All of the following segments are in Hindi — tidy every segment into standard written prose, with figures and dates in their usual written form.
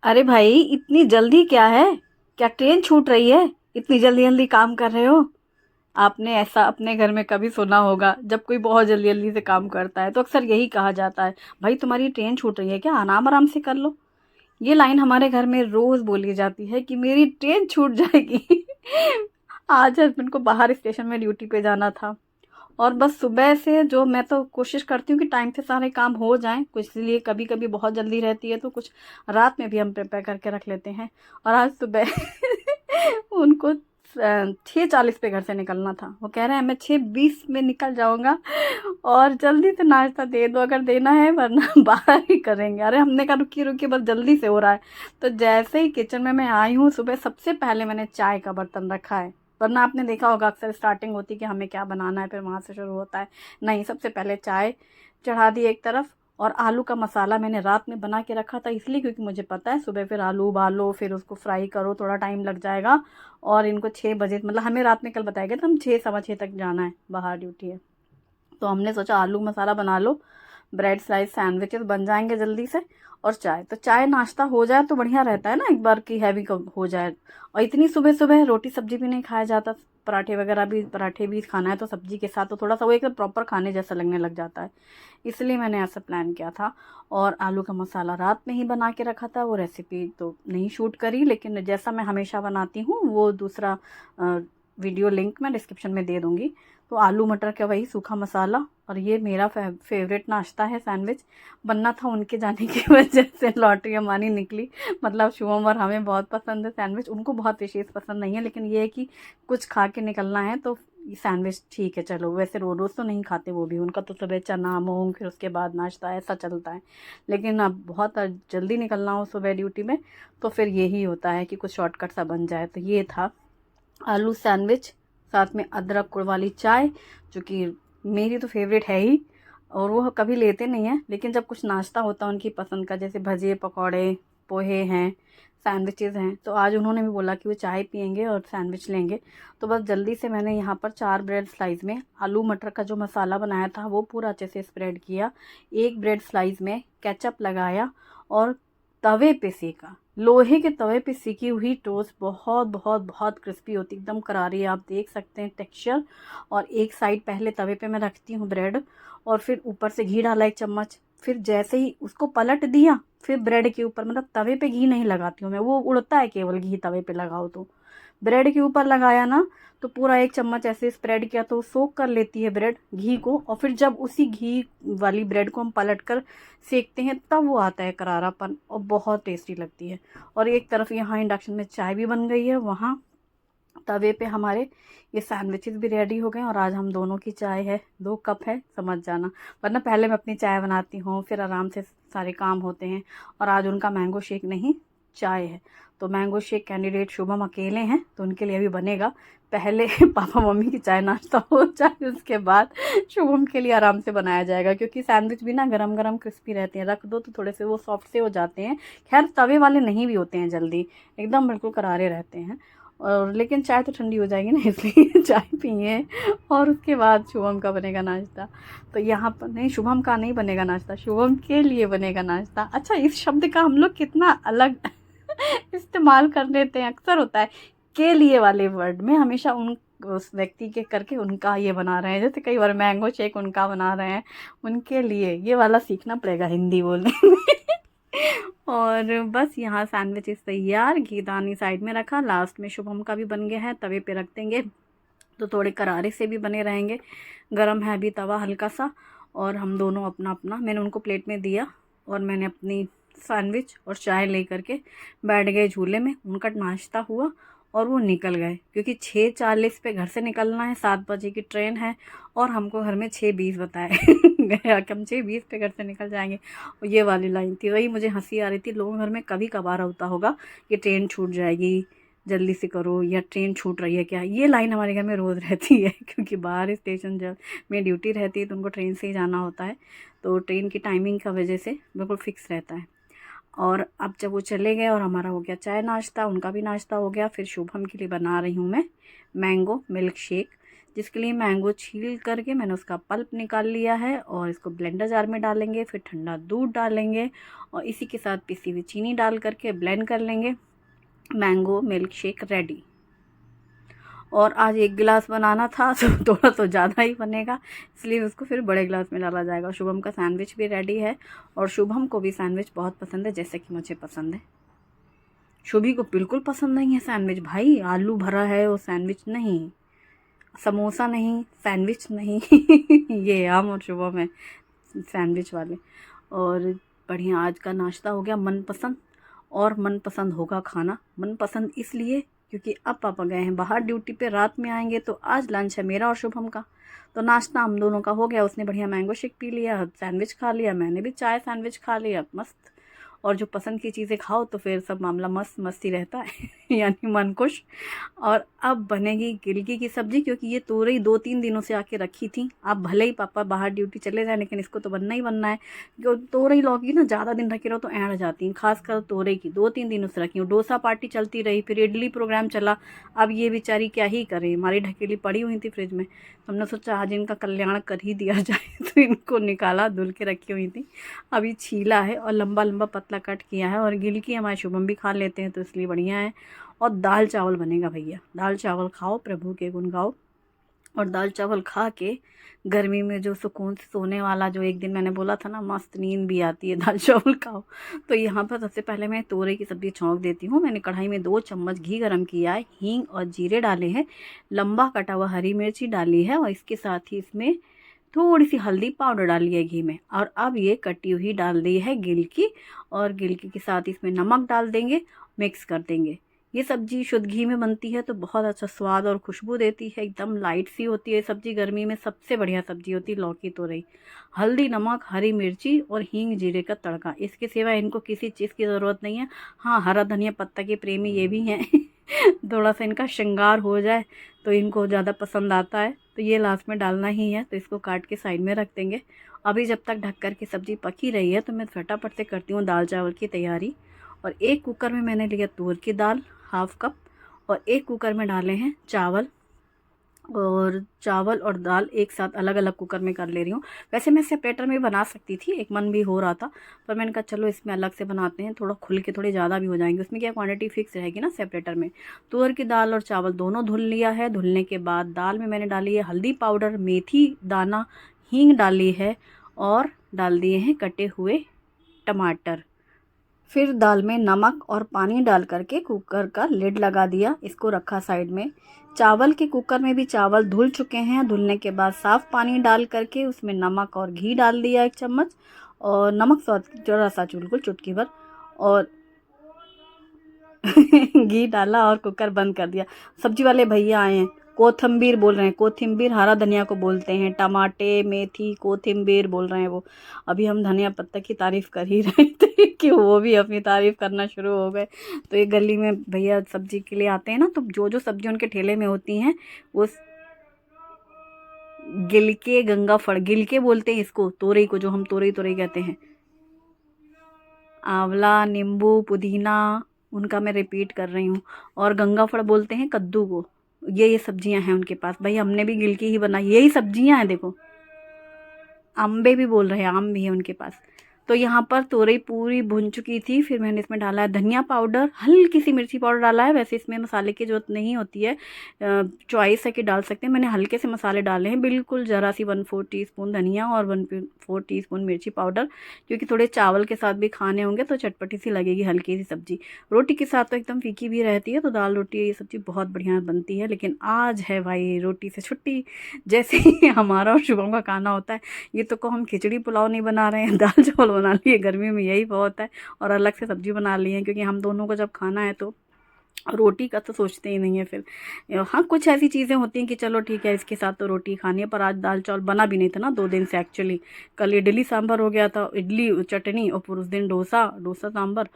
अरे भाई, इतनी जल्दी क्या है? क्या ट्रेन छूट रही है? इतनी जल्दी जल्दी काम कर रहे हो? आपने ऐसा अपने घर में कभी सुना होगा? जब कोई बहुत जल्दी जल्दी से काम करता है तो अक्सर यही कहा जाता है, भाई तुम्हारी ट्रेन छूट रही है क्या, आराम आराम से कर लो। ये लाइन हमारे घर में रोज बोली जाती है कि मेरी ट्रेन छूट जाएगी। आज हस्बैंड को बाहर स्टेशन में ड्यूटी पे जाना था, और बस सुबह से जो मैं तो कोशिश करती हूँ कि टाइम से सारे काम हो जाएं, कुछ इसलिए कभी कभी बहुत जल्दी रहती है तो कुछ रात में भी हम प्रिपेयर करके रख लेते हैं। और आज सुबह उनको 6:40 पे घर से निकलना था। वो कह रहे हैं मैं 6:20 में निकल जाऊंगा और जल्दी से नाश्ता दे दो अगर देना है, वरना बाहर ही करेंगे। अरे हमने कहा रुकिए रुकिए, बस जल्दी से हो रहा है। तो जैसे ही किचन में मैं आई हूँ, सुबह सबसे पहले मैंने चाय का बर्तन रखा है। वरना आपने देखा होगा अक्सर स्टार्टिंग होती है कि हमें क्या बनाना है, फिर वहाँ से शुरू होता है। नहीं, सबसे पहले चाय चढ़ा दी एक तरफ। और आलू का मसाला मैंने रात में बना के रखा था, इसलिए क्योंकि मुझे पता है सुबह फिर आलू उबालो, फिर उसको फ्राई करो, थोड़ा टाइम लग जाएगा। और इनको 6 बजे, मतलब हमें रात में कल बताया गया था हम 6 सवा 6 तक जाना है, बाहर ड्यूटी है। तो हमने सोचा आलू मसाला बना लो, ब्रेड स्लाइस सैंडविचेस बन जाएंगे जल्दी से। और चाय, तो चाय नाश्ता हो जाए तो बढ़िया रहता है ना, एक बार की हैवी हो जाए। और इतनी सुबह सुबह रोटी सब्जी भी नहीं खाया जाता, पराठे वगैरह भी, पराठे भी खाना है तो सब्जी के साथ, तो थोड़ा सा वो एक प्रॉपर खाने जैसा लगने लग जाता है। इसलिए मैंने ऐसा प्लान किया था। और आलू का मसाला रात में ही बना के रखा था। वो रेसिपी तो नहीं शूट करी, लेकिन जैसा मैं हमेशा बनाती हूँ वो दूसरा वीडियो लिंक मैं डिस्क्रिप्शन में दे दूँगी। तो आलू मटर का वही सूखा मसाला। और ये मेरा फेवरेट नाश्ता है, सैंडविच। बनना था उनके जाने की वजह से लॉटरी हमारी निकली। मतलब शुभम और हमें बहुत पसंद है सैंडविच, उनको बहुत विशेष पसंद नहीं है, लेकिन ये है कि कुछ खा के निकलना है तो सैंडविच ठीक है चलो। वैसे रोज रोज तो नहीं खाते वो भी, उनका तो सुबह चना मूंग, फिर उसके बाद नाश्ता, ऐसा चलता है। लेकिन अब बहुत जल्दी निकलना हो सुबह ड्यूटी में, तो फिर यही होता है कि कुछ शॉर्टकट सा बन जाए। तो ये था आलू सैंडविच, साथ में अदरक गुड़ वाली चाय, जो कि मेरी तो फेवरेट है ही। और वो कभी लेते नहीं हैं, लेकिन जब कुछ नाश्ता होता है उनकी पसंद का, जैसे भजे पकौड़े, पोहे हैं, सैंडविचेज़ हैं, तो आज उन्होंने भी बोला कि वो चाय पियेंगे और सैंडविच लेंगे। तो बस जल्दी से मैंने यहाँ पर 4 ब्रेड स्लाइस में आलू मटर का जो मसाला बनाया था वो पूरा अच्छे से स्प्रेड किया। एक ब्रेड स्लाइस में केचप लगाया और तवे पे सेका। लोहे के तवे पे सेकी हुई टोस्ट बहुत बहुत बहुत क्रिस्पी होती, एकदम करारी, आप देख सकते हैं टेक्सचर। और एक साइड पहले तवे पे मैं रखती हूँ ब्रेड, और फिर ऊपर से घी डाला 1 चम्मच। फिर जैसे ही उसको पलट दिया, फिर ब्रेड के ऊपर, मतलब तवे पे घी नहीं लगाती हूँ मैं, वो उड़ता है केवल घी तवे पे लगाओ तो। ब्रेड के ऊपर लगाया ना, तो पूरा 1 चम्मच ऐसे स्प्रेड किया तो सोक कर लेती है ब्रेड घी को। और फिर जब उसी घी वाली ब्रेड को हम पलट कर सेकते हैं, तब वो आता है करारापन, और बहुत टेस्टी लगती है। और एक तरफ यहाँ इंडक्शन में चाय भी बन गई है, वहाँ तवे पे हमारे ये सैंडविचेस भी रेडी हो गए। और आज हम दोनों की चाय है, 2 कप है, समझ जाना। वरना पहले मैं अपनी चाय बनाती हूँ, फिर आराम से सारे काम होते हैं। और आज उनका मैंगो शेक नहीं, चाय है। तो मैंगो शेक कैंडिडेट शुभम अकेले हैं, तो उनके लिए अभी बनेगा। पहले पापा मम्मी की चाय नाश्ता हो जाए, उसके बाद शुभम के लिए आराम से बनाया जाएगा, क्योंकि सैंडविच भी ना गरम गरम क्रिस्पी रहते हैं, रख दो तो थोड़े से वो सॉफ्ट से हो जाते हैं। खैर तवे वाले नहीं भी होते हैं जल्दी, एकदम बिल्कुल करारे रहते हैं। और लेकिन चाय तो ठंडी हो जाएगी ना, इसलिए चाय पिए। और उसके बाद शुभम का बनेगा नाश्ता। तो यहाँ पर नहीं, शुभम का नहीं बनेगा नाश्ता, शुभम के लिए बनेगा नाश्ता। अच्छा, इस शब्द का हम लोग कितना अलग इस्तेमाल कर लेते हैं, अक्सर होता है के लिए वाले वर्ड में हमेशा उन उस व्यक्ति के करके उनका ये बना रहे हैं। जैसे कई बार मैंगो शेक उनका बना रहे हैं, उनके लिए ये वाला सीखना पड़ेगा हिंदी बोलने में। और बस यहाँ सैंडविचेस तैयार, घीदानी साइड में रखा, लास्ट में शुभम का भी बन गया है, तवे पे रख देंगे तो थोड़े करारे से भी बने रहेंगे। गरम है अभी तवा हल्का सा। और हम दोनों अपना अपना, मैंने उनको प्लेट में दिया और मैंने अपनी सैंडविच और चाय ले करके बैठ गए झूले में। उनका नाश्ता हुआ और वो निकल गए, क्योंकि 6:40 पे घर से निकलना है, 7 बजे की ट्रेन है। और हमको घर में 6:20 बताए गया कि हम 6:20 पे घर से निकल जाएंगे। और ये वाली लाइन थी, वही मुझे हंसी आ रही थी। लोगों के घर में कभी कभार होता होगा कि ट्रेन छूट जाएगी, जल्दी से करो, या ट्रेन छूट रही है क्या। ये लाइन हमारे घर में रोज़ रहती है, क्योंकि बाहर स्टेशन जब में ड्यूटी रहती है तो उनको ट्रेन से ही जाना होता है। तो ट्रेन की टाइमिंग का वजह से बिल्कुल फिक्स रहता है। और अब जब वो चले गए और हमारा हो गया चाय नाश्ता, उनका भी नाश्ता हो गया, फिर शुभम के लिए बना रही हूँ मैं मैंगो मिल्क शेक। जिसके लिए मैंगो छील करके मैंने उसका पल्प निकाल लिया है और इसको ब्लेंडर जार में डालेंगे, फिर ठंडा दूध डालेंगे और इसी के साथ पिसी हुई चीनी डाल करके ब्लेंड कर लेंगे। Mango milk shake ready. और आज 1 गिलास बनाना था तो थोड़ा तो ज़्यादा ही बनेगा, इसलिए उसको फिर बड़े गिलास में डाला जाएगा। शुभम का सैंडविच भी रेडी है और शुभम को भी सैंडविच बहुत पसंद है, जैसे कि मुझे पसंद है। शुभी को बिल्कुल पसंद नहीं है सैंडविच भाई, आलू भरा है वो सैंडविच नहीं, समोसा नहीं, सैंडविच नहीं ये हम और शुभम है सैंडविच वाले। और बढ़िया आज का नाश्ता हो गया मनपसंद, और मनपसंद होगा खाना। मनपसंद इसलिए क्योंकि अब पापा गए हैं बाहर ड्यूटी पे, रात में आएंगे तो आज लंच है मेरा और शुभम का, तो नाश्ता हम दोनों का हो गया। उसने बढ़िया मैंगो शेक पी लिया, सैंडविच खा लिया, मैंने भी चाय सैंडविच खा लिया, मस्त। और जो पसंद की चीज़ें खाओ तो फिर सब मामला मस्त मस्ती रहता है यानी मन खुश। और अब बनेगी गिलकी की सब्ज़ी, क्योंकि ये तोरई 2-3 दिनों से आके रखी थी। अब भले ही पापा बाहर ड्यूटी चले जाए लेकिन इसको तो बनना ही बनना है, क्योंकि तोरई लौकी ना ज़्यादा दिन रखी रहो तो ऐंठ जाती हैं, खासकर तोरई की 2-3 दिनों से रखी हूँ। डोसा पार्टी चलती रही, फिर इडली प्रोग्राम चला, अब ये बेचारी क्या ही करे, हमारी ढकेली पड़ी हुई थी फ्रिज में, तो हमने सोचा आज इनका कल्याण कर ही दिया जाए तो इनको निकाला, धुल के रखी हुई थी, अभी छीला है और लंबा लंबा पतला कट किया है। और गिलकी हमारे शुभम भी खा लेते हैं तो इसलिए बढ़िया है। और दाल चावल बनेगा भैया, दाल चावल खाओ, प्रभु के गुण गाओ। और दाल चावल खा के गर्मी में जो सुकून से सोने वाला, जो एक दिन मैंने बोला था ना मस्त नींद भी आती है दाल चावल खाओ, तो यहाँ पर सबसे पहले मैं तोरई की सब्ज़ी छौंक देती हूँ। मैंने कढ़ाई में 2 चम्मच घी गरम किया है, हींग और जीरे डाले हैं, लंबा कटा हुआ हरी मिर्ची डाली है और इसके साथ ही इसमें थोड़ी सी हल्दी पाउडर डाली है घी में। और अब ये कटी हुई डाल दी है गिलकी, और गिलकी के साथ इसमें नमक डाल देंगे, मिक्स कर देंगे। ये सब्ज़ी शुद्ध घी में बनती है तो बहुत अच्छा स्वाद और खुशबू देती है, एकदम लाइट सी होती है सब्ज़ी, गर्मी में सबसे बढ़िया सब्ज़ी होती है लौकी तोरई। हल्दी, नमक, हरी मिर्ची और हींग जीरे का तड़का, इसके सिवा इनको किसी चीज़ की ज़रूरत नहीं है। हाँ, हरा धनिया पत्ता के प्रेमी ये भी हैं थोड़ा सा इनका श्रृंगार हो जाए तो इनको ज़्यादा पसंद आता है, तो ये लास्ट में डालना ही है, तो इसको काट के साइड में रख देंगे। अभी जब तक ढककर के सब्ज़ी पकी रही है तो मैं फटाफट से करती हूँ दाल चावल की तैयारी। और एक कुकर में मैंने लिया तूर की दाल 1/2 कप, और एक कुकर में डाले हैं चावल, और चावल और दाल एक साथ अलग अलग कुकर में कर ले रही हूँ। वैसे मैं सेपरेटर में बना सकती थी, एक मन भी हो रहा था, पर मैंने कहा चलो इसमें अलग से बनाते हैं, थोड़ा खुल के थोड़े ज़्यादा भी हो जाएंगे, उसमें क्या क्वांटिटी फिक्स रहेगी ना सेपरेटर में। तुअर की दाल और चावल दोनों धुल लिया है। धुलने के बाद दाल में मैंने डाली है हल्दी पाउडर, मेथी दाना, हींग डाली है और डाल दिए हैं कटे हुए टमाटर। फिर दाल में नमक और पानी डाल करके कुकर का लिड लगा दिया, इसको रखा साइड में। चावल के कुकर में भी चावल धुल चुके हैं, धुलने के बाद साफ़ पानी डाल करके उसमें नमक और घी डाल दिया 1 चम्मच, और नमक स्वाद जरा सा बिल्कुल चुटकी भर, और घी डाला और कुकर बंद कर दिया। सब्जी वाले भैया आए हैं, कोथिम्बीर बोल रहे हैं, कोथिम्बीर हरा धनिया को बोलते हैं, टमाटे मेथी कोथिम्बीर बोल रहे हैं वो। अभी हम धनिया पत्ता की तारीफ़ कर ही रहे थे कि वो भी अपनी तारीफ़ करना शुरू हो गए। तो ये गली में भैया सब्जी के लिए आते हैं ना, तो जो जो सब्जी उनके ठेले में होती हैं वो गिलके, गंगा फड़, गिलके बोलते हैं इसको, तोरई को जो हम तोरई कहते हैं, आंवला, नींबू, पुदीना, उनका मैं रिपीट कर रही हूँ, और गंगा फड़ बोलते हैं कद्दू को। ये सब्जियां हैं उनके पास भाई, हमने भी गिलकी ही बनाई, यही सब्जियां हैं देखो। अम्बे भी बोल रहे हैं, आम भी है उनके पास। तो यहाँ पर तोरई पूरी भुन चुकी थी, फिर मैंने इसमें डाला है धनिया पाउडर, हल्की सी मिर्ची पाउडर डाला है। वैसे इसमें मसाले की ज़रूरत नहीं होती है, चॉइस है कि डाल सकते हैं। मैंने हल्के से मसाले डाले हैं, बिल्कुल ज़रा सी 1/4 टीस्पून धनिया और 1/4 टीस्पून मिर्ची पाउडर, क्योंकि थोड़े चावल के साथ भी खाने होंगे तो चटपटी सी लगेगी हल्की सी सब्ज़ी। रोटी के साथ तो एकदम फीकी भी रहती है, तो दाल रोटी ये सब्ज़ी बहुत बढ़िया बनती है। लेकिन आज है भाई रोटी से छुट्टी, जैसे ही हमारा और शुभम का खाना होता है, ये तो को हम खिचड़ी पुलाव नहीं बना रहे हैं, दाल चावल बना लिए, गर्मी में यही बहुत है, और अलग से सब्जी बना ली है, क्योंकि हम दोनों को जब खाना है तो रोटी का तो सोचते ही नहीं है फिर। हाँ, कुछ ऐसी चीज़ें होती हैं कि चलो ठीक है इसके साथ तो रोटी खानी है, पर आज दाल चावल बना भी नहीं था ना 2 दिन से एक्चुअली। कल इडली सांभर हो गया था, इडली चटनी, और फिर उस दिन डोसा सांभर,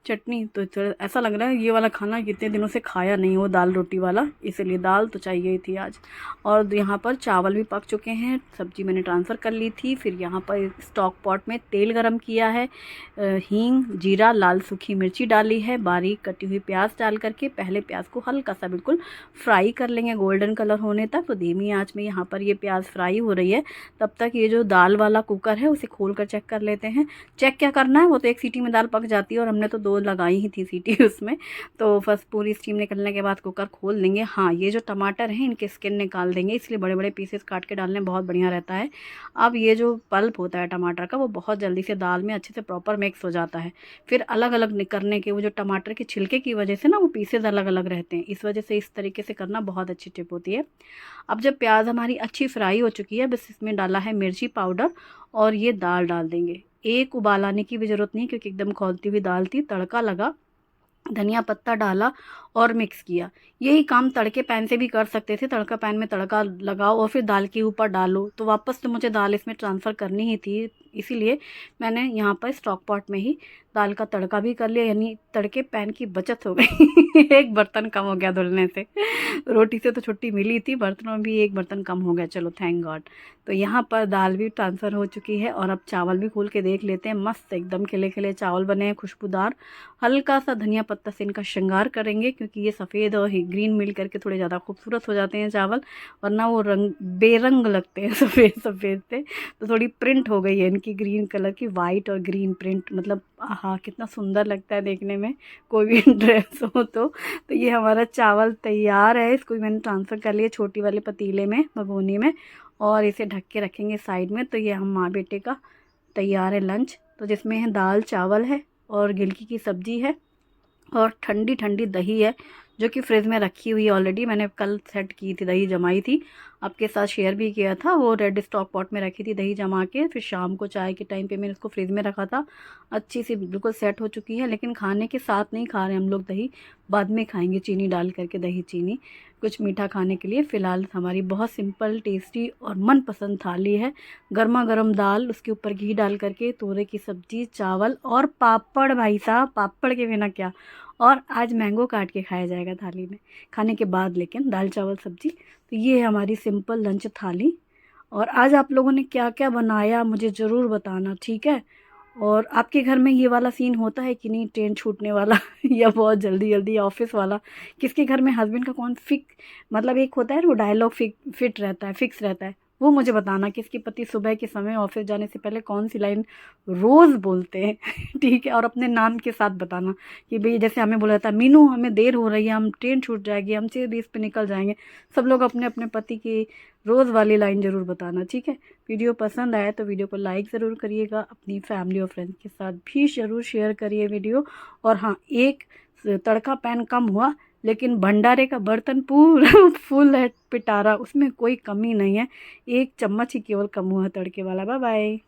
चटनी। तो थोड़ा ऐसा लग रहा है ये वाला खाना कितने दिनों से खाया नहीं, वो दाल रोटी वाला, इसलिए दाल तो चाहिए ही थी आज। और यहाँ पर चावल भी पक चुके हैं, सब्जी मैंने ट्रांसफ़र कर ली थी। फिर यहाँ पर स्टॉक पॉट में तेल गरम किया है, हींग, जीरा, लाल सूखी मिर्ची डाली है, बारीक कटी हुई प्याज डाल करके पहले प्याज को हल्का सा बिल्कुल फ्राई कर लेंगे गोल्डन कलर होने तक। तो धीमी आंच में यहाँ पर ये प्याज फ्राई हो रही है, तब तक ये जो दाल वाला कुकर है उसे खोल कर चेक कर लेते हैं। चेक क्या करना है, वो तो एक सीटी में दाल पक जाती है और हमने तो 2 लगाई ही थी सीटी उसमें। तो फर्स्ट पूरी स्टीम निकलने के बाद कुकर खोल देंगे। हाँ, ये जो टमाटर हैं इनके स्किन निकाल देंगे, इसलिए बड़े बड़े पीसेस काट के डालने बहुत बढ़िया रहता है। अब ये जो पल्प होता है टमाटर का वो बहुत जल्दी से दाल में अच्छे से प्रॉपर मिक्स हो जाता है। फिर अलग अलग करने के वो जो टमाटर के छिलके की वजह से ना वो पीसेस अलग अलग रहते हैं, इस वजह से इस तरीके से करना बहुत अच्छी टिप होती है। अब जब प्याज हमारी अच्छी फ्राई हो चुकी है, बस इसमें डाला है मिर्ची पाउडर और ये दाल डाल देंगे। एक उबाल आने की भी ज़रूरत नहीं क्योंकि एकदम खौलती हुई दाल थी। तड़का लगा, धनिया पत्ता डाला और मिक्स किया। यही काम तड़के पैन से भी कर सकते थे, तड़का पैन में तड़का लगाओ और फिर दाल के ऊपर डालो। तो वापस तो मुझे दाल इसमें ट्रांसफ़र करनी ही थी, इसीलिए मैंने यहाँ पर स्टॉक पॉट में ही दाल का तड़का भी कर लिया, यानी तड़के पैन की बचत हो गई। एक बर्तन कम हो गया धुलने से। रोटी से तो छुट्टी मिली थी, बर्तनों में भी एक बर्तन कम हो गया, चलो थैंक गॉड। तो यहाँ पर दाल भी ट्रांसफ़र हो चुकी है और अब चावल भी खोल के देख लेते हैं। मस्त एकदम खिले खिले चावल बने हैं, खुशबूदार। हल्का सा धनिया पत्ता से इनका श्रृंगार करेंगे क्योंकि ये सफ़ेद और ग्रीन मिल करके थोड़े ज़्यादा खूबसूरत हो जाते हैं चावल, वरना वो रंग बेरंग लगते हैं सफ़ेद सफ़ेद से। तो थोड़ी प्रिंट हो गई है इनकी ग्रीन कलर की, वाइट और ग्रीन प्रिंट, मतलब हाँ कितना सुंदर लगता है देखने में कोई भी ड्रेस हो तो। ये हमारा चावल तैयार है, इसको भी मैंने ट्रांसफ़र कर लिया छोटी वाले पतीले में, भगोनी में, और इसे ढक के रखेंगे साइड में। तो ये हम माँ बेटे का तैयार है लंच, तो जिसमें है दाल चावल है और गिलकी की सब्ज़ी है और ठंडी ठंडी दही है जो कि फ्रिज में रखी हुई है ऑलरेडी, मैंने कल सेट की थी, दही जमाई थी, आपके साथ शेयर भी किया था। वो रेड स्टॉक पॉट में रखी थी दही जमा के, फिर शाम को चाय के टाइम पे मैंने उसको फ्रिज में रखा था। अच्छी सी बिल्कुल सेट हो चुकी है, लेकिन खाने के साथ नहीं खा रहे हम लोग दही, बाद में खाएंगे चीनी डाल करके, दही चीनी कुछ मीठा खाने के लिए। फ़िलहाल हमारी बहुत सिंपल टेस्टी और मनपसंद थाली है, गर्मा गर्म दाल, उसके ऊपर घी डाल करके, तोरे की सब्ज़ी, चावल और पापड़। भाई साहब पापड़ के बिना क्या, और आज मैंगो काट के खाया जाएगा थाली में खाने के बाद, लेकिन दाल चावल सब्ज़ी। तो ये है हमारी सिंपल लंच थाली। और आज आप लोगों ने क्या क्या बनाया मुझे ज़रूर बताना, ठीक है। और आपके घर में ये वाला सीन होता है कि नहीं, ट्रेन छूटने वाला या बहुत जल्दी जल्दी ऑफिस वाला। किसके घर में हस्बैंड का कौन मतलब एक होता है वो डायलॉग फिट रहता है, फिक्स रहता है, वो मुझे बताना कि इसके पति सुबह के समय ऑफिस जाने से पहले कौन सी लाइन रोज़ बोलते हैं। ठीक है, और अपने नाम के साथ बताना कि भाई जैसे हमें बोला था मीनू हमें देर हो रही है, हम ट्रेन छूट जाएगी, हम 6:20 पे निकल जाएंगे। सब लोग अपने अपने पति की रोज़ वाली लाइन ज़रूर बताना, ठीक है। वीडियो पसंद आया तो वीडियो को लाइक ज़रूर करिएगा, अपनी फैमिली और फ्रेंड्स के साथ भी ज़रूर शेयर करिए वीडियो। और हाँ, एक तड़का पैन कम हुआ लेकिन भंडारे का बर्तन पूरा फुल है पिटारा, उसमें कोई कमी नहीं है, 1 चम्मच ही केवल कम हुआ तड़के वाला। Bye bye.